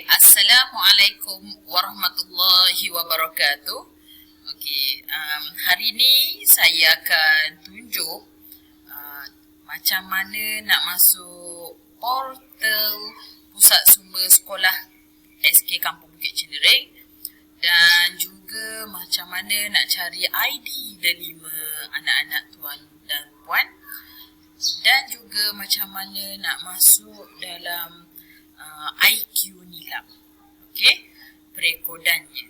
Assalamualaikum warahmatullahi wabarakatuh. Hari ni saya akan tunjuk macam mana nak masuk portal Pusat Sumber Sekolah SK Kampung Bukit Cendering dan juga macam mana nak cari ID delima anak-anak tuan dan puan dan juga macam mana nak masuk dalam IQ Nilam. Perekodannya.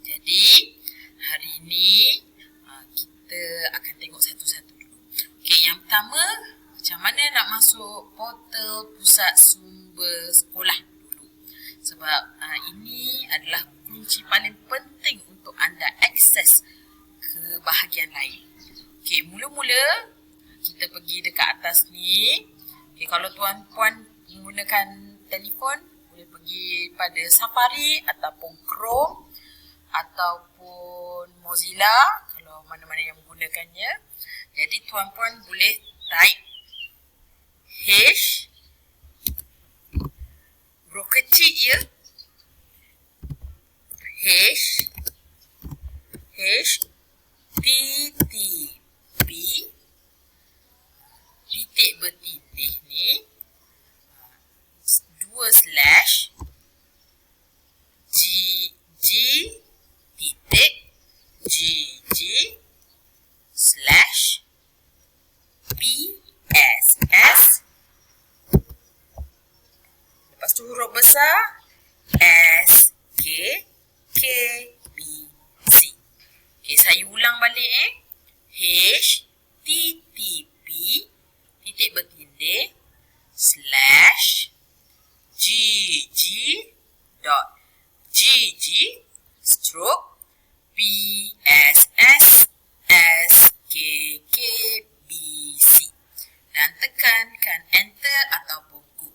Jadi, hari ini kita akan tengok satu-satu dulu. Yang pertama, macam mana nak masuk portal Pusat Sumber Sekolah dulu. Sebab ini adalah kunci paling penting untuk anda akses ke bahagian lain. Mula-mula kita pergi dekat atas ni. Kalau tuan-puan menggunakan telefon, boleh pergi pada Safari ataupun Chrome ataupun Mozilla kalau mana-mana yang menggunakannya. Jadi tuan-puan boleh type huruf kecil ya, HTTP titik bertindih ni /gg/PSS, lepas tu huruf besar SKKBC. Saya ulang balik HTTP titik bertindih /gg.gg/PSS/SKKBC dan tekankan enter ataupun go.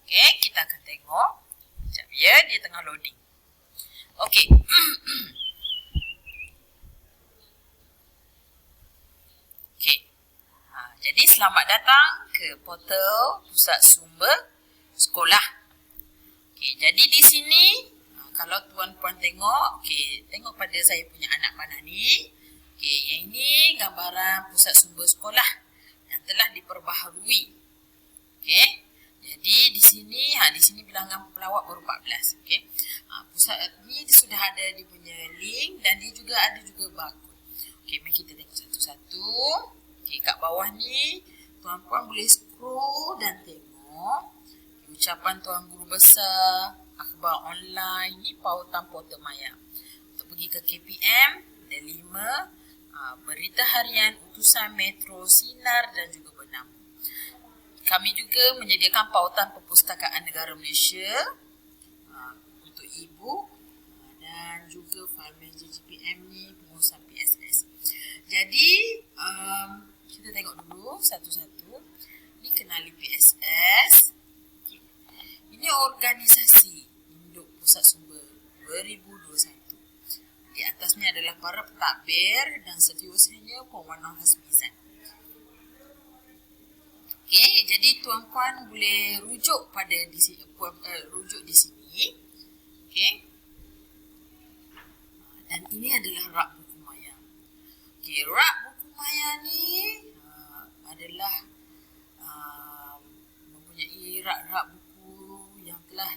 Kita akan tengok. Sekejap ya, dia tengah loading. Jadi selamat datang ke portal Pusat Sumber Sekolah. Jadi di sini kalau tuan-puan tengok, tengok pada saya punya anak panah ni. Yang ini gambaran Pusat Sumber Sekolah yang telah diperbaharui. Jadi di sini bilangan pelawat baru 14. Pusat ni sudah ada dia punya link dan dia juga ada juga barcode. Mari kita tengok satu-satu. Kat bawah ni tuan-puan boleh scroll dan tengok ucapan Tuan Guru Besar, akhbar online, ni pautan portal maya. Untuk pergi ke KPM, ada 5 berita harian, utusan Metro, Sinar dan juga Bernama. Kami juga menyediakan pautan Perpustakaan Negara Malaysia untuk e-book dan juga file manager GPM ni pengurusan PSS. Jadi kita tengok dulu satu-satu. Ini kenali PSS. Ini organisasi induk Pusat Sumber 2021. Di atasnya adalah para pentadbir dan setiausaha pewarna Hasmizan. Jadi tuan-puan boleh rujuk pada di sini, rujuk di sini. Dan ini adalah rak buku maya. Rak buku maya ni adalah mempunyai rak-rak buku yang telah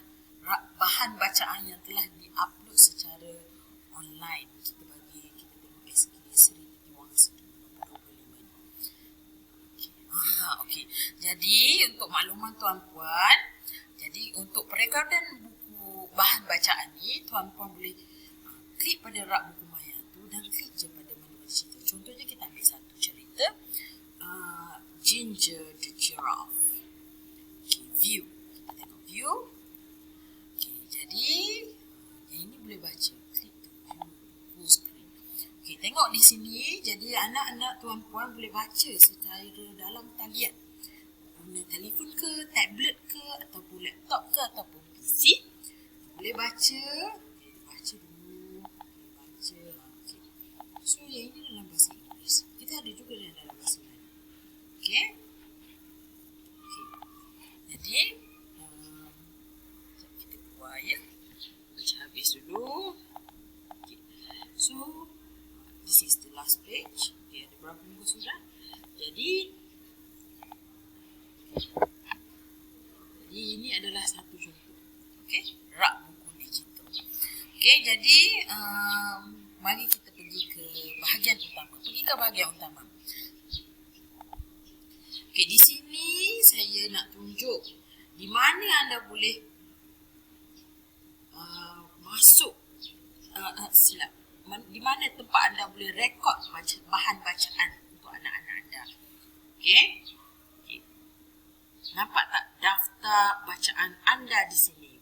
bahan bacaan yang telah diupload secara online. Kita tengok Sri Tiwang Sri 25. Jadi untuk makluman tuan-puan, jadi untuk perekodan buku bahan bacaan ni, tuan-puan boleh klik pada rak buku maya tu dan klik je pada mana-mana cerita. Contohnya kita ambil satu cerita Ginger the Giraffe. View. Kita tengok view. Jadi yang ini boleh baca. Klik to view full screen. Tengok di sini. Jadi anak-anak tuan-puan boleh baca secara dalam talian. Guna telefon ke, tablet ke, ataupun laptop ke, ataupun PC. Boleh baca. Baca dulu. Baca. So yang ini dalam bahasa Inggeris. Kita ada juga dalam bahasa Melayu. Jadi Jadi ini adalah satu contoh. Okey, rak buku digital. Okey, jadi mari kita pergi ke bahagian utama. Pergi ke bahagian utama. Okey, di sini saya nak tunjuk di mana anda boleh masuk silap. Di mana tempat anda boleh rekod bahan bacaan untuk anak-anak anda. Okey. Nampak tak daftar bacaan anda di sini?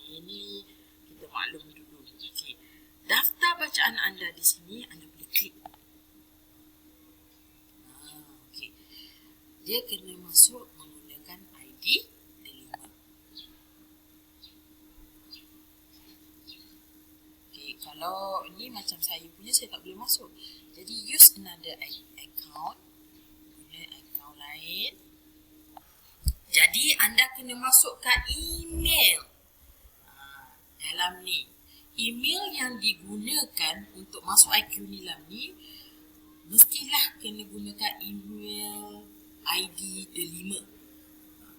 Ini kita maklum dulu. Okey. Daftar bacaan anda di sini anda boleh klik. Okey. Dia kena masuk menggunakan ID Delima. Okey, kalau ni macam saya punya, saya tak boleh masuk. Jadi use another account. Guna account lain. Jadi anda kena masukkan email dalam ni. Email yang digunakan untuk masuk IQ Nilam ni mestilah kena gunakan email ID Delima.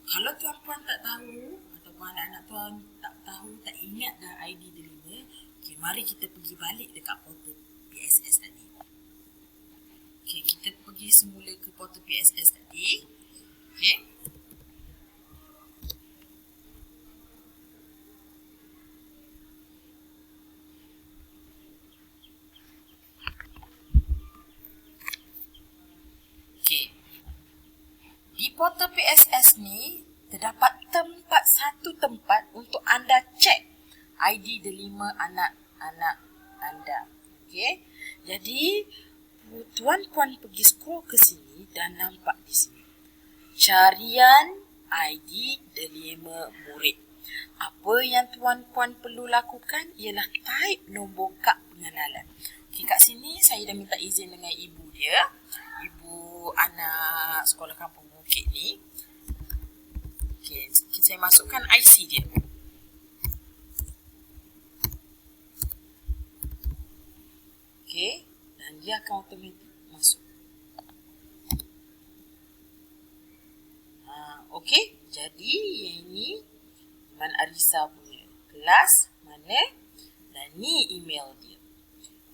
Kalau tuan-puan tak tahu ataupun anak-anak tuan tak tahu, tak ingat dah ID Delima, okay, mari kita pergi balik dekat portal PSS tadi. Okay, kita pergi semula ke portal PSS tadi. Okay. Di portal PSS ni terdapat satu tempat untuk anda cek ID Delima anak-anak anda. Okey. Jadi tuan-puan pergi scroll ke sini dan nampak di sini. Carian ID Delima murid. Apa yang tuan-puan perlu lakukan ialah type nombor kad pengenalan. Okey, kat sini saya dah minta izin dengan ibu dia. Ibu anak sekolah kampung Bukit ni. Okey, saya masukkan IC dia. Okey, dan dia akan automatik masuk. Okey, jadi yang ini Iman Arisa punya kelas mana dan ni email dia.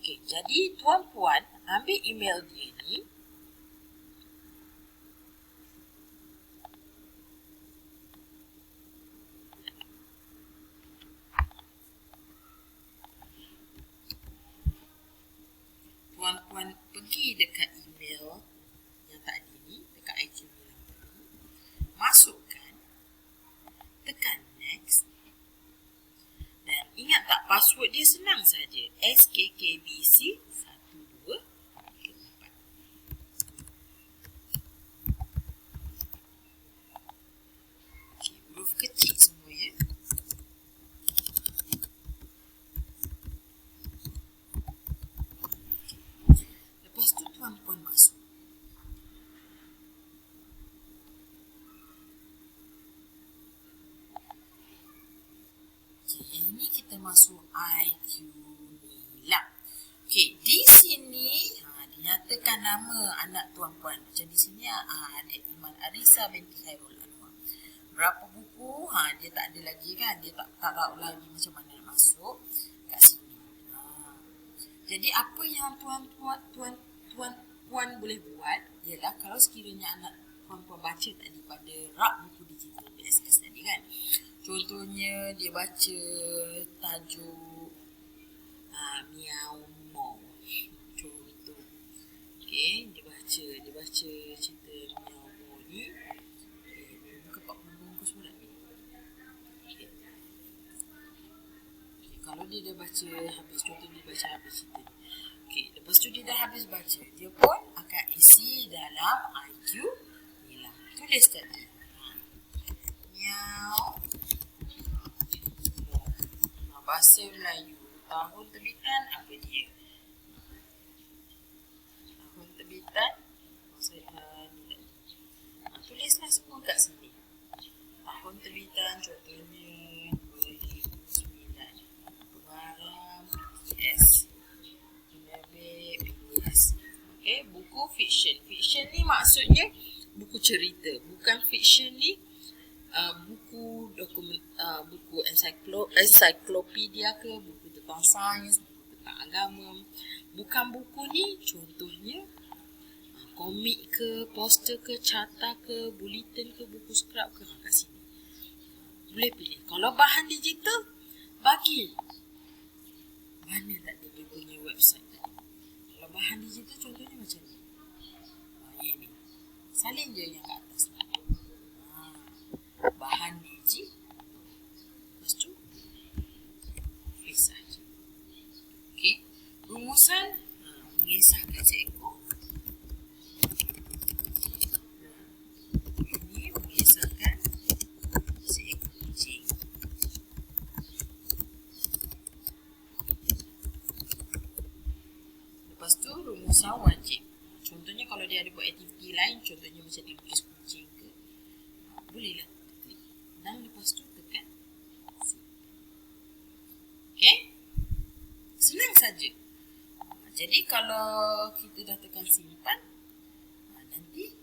Okey, jadi tuan-puan ambil email dia ni. Tuan-puan pergi dekat email yang tadi ni, dekat IQ Nilam tadi. Masukkan, tekan next. Dan ingat tak, password dia senang saja. SKKBC 12 4. Okay, huruf kecil semua ya. Lepas tu tuan-puan masuk. Okay, yang ini kita masuk IQ Nilam. Okay, di sini dinyatakan nama anak tuan-puan. Macam di sini ada Iman Arisa binti Khairul Anwar. Berapa buku? Dia tak ada lagi kan? Dia tak tahu lagi macam mana nak masuk kat sini. Jadi apa yang tuan-puan boleh buat ialah kalau sekiranya anak tuan-puan baca tadi pada rak buku digital PSS tadi kan. Contohnya dia baca tajuk Miao Mo. Contoh. Okey, dia baca cerita Miao Mo ni. Muka 40 muka surat ni. Okey. Kalau dia dah baca habis, contoh dia baca habis cerita ni. Okey, lepas tu dia dah habis baca, dia pun akan isi dalam IQ Nilam. Tulis tadi. Miao. Bahasa Melayu. Tahun terbitan apa dia? Tahun terbitan tulislah semua kat sini. Tahun terbitan contohnya 2009. Pengarang BTS. Penerbit BTS. Okey, buku fiction. Fiction ni maksudnya buku cerita. Bukan fiction ni buku buku ensiklopedia ke, buku tentang sains, buku tentang agama. Bukan buku ni, contohnya komik ke, poster ke, carta ke, bulletin ke, buku scrap ke, kat sini. Boleh pilih. Kalau bahan digital, bagi. Mana tak ada dia punya website tadi. Kalau bahan digital contohnya macam ni. Ini. Salin je yang kat atas. Bahan digi. Lepas tu, tulis saja. Okey. Rumusan, mengisahkan seekor. Ini mengisahkan seekor kucing. Lepas tu, rumusan wajib. Contohnya kalau dia ada buat aktiviti lain, contohnya macam dia lukis kucing ke, bolehlah klik. Dan lepas tu tekan simpan. Okey? Senang saja. Jadi kalau kita dah tekan simpan, nanti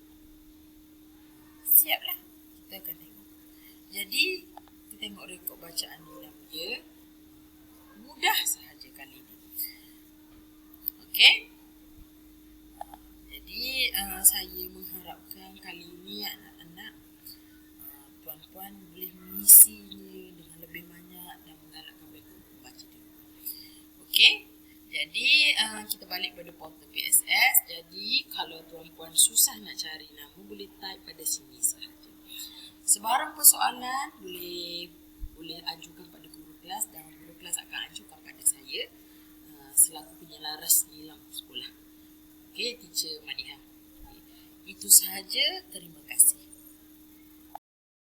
siaplah. Kita akan tengok. Jadi kita tengok rekod bacaan nilam dia. Mudah sahaja kali ini. Okey? Jadi saya mengharapkan kali ini anak-anak, puan-puan boleh mengisinya dengan lebih banyak dan menggalakkan mereka untuk membaca di rumah. Okey? Jadi kita balik pada portal PSS. Jadi kalau tuan-puan susah nak cari nama, boleh type pada sini sahaja. Sebarang persoalan boleh ajukan pada guru kelas dan guru kelas akan ajukan pada saya selaku penyelaras nilam sekolah. Okey, Teacher Madiha. Itu sahaja. Terima kasih.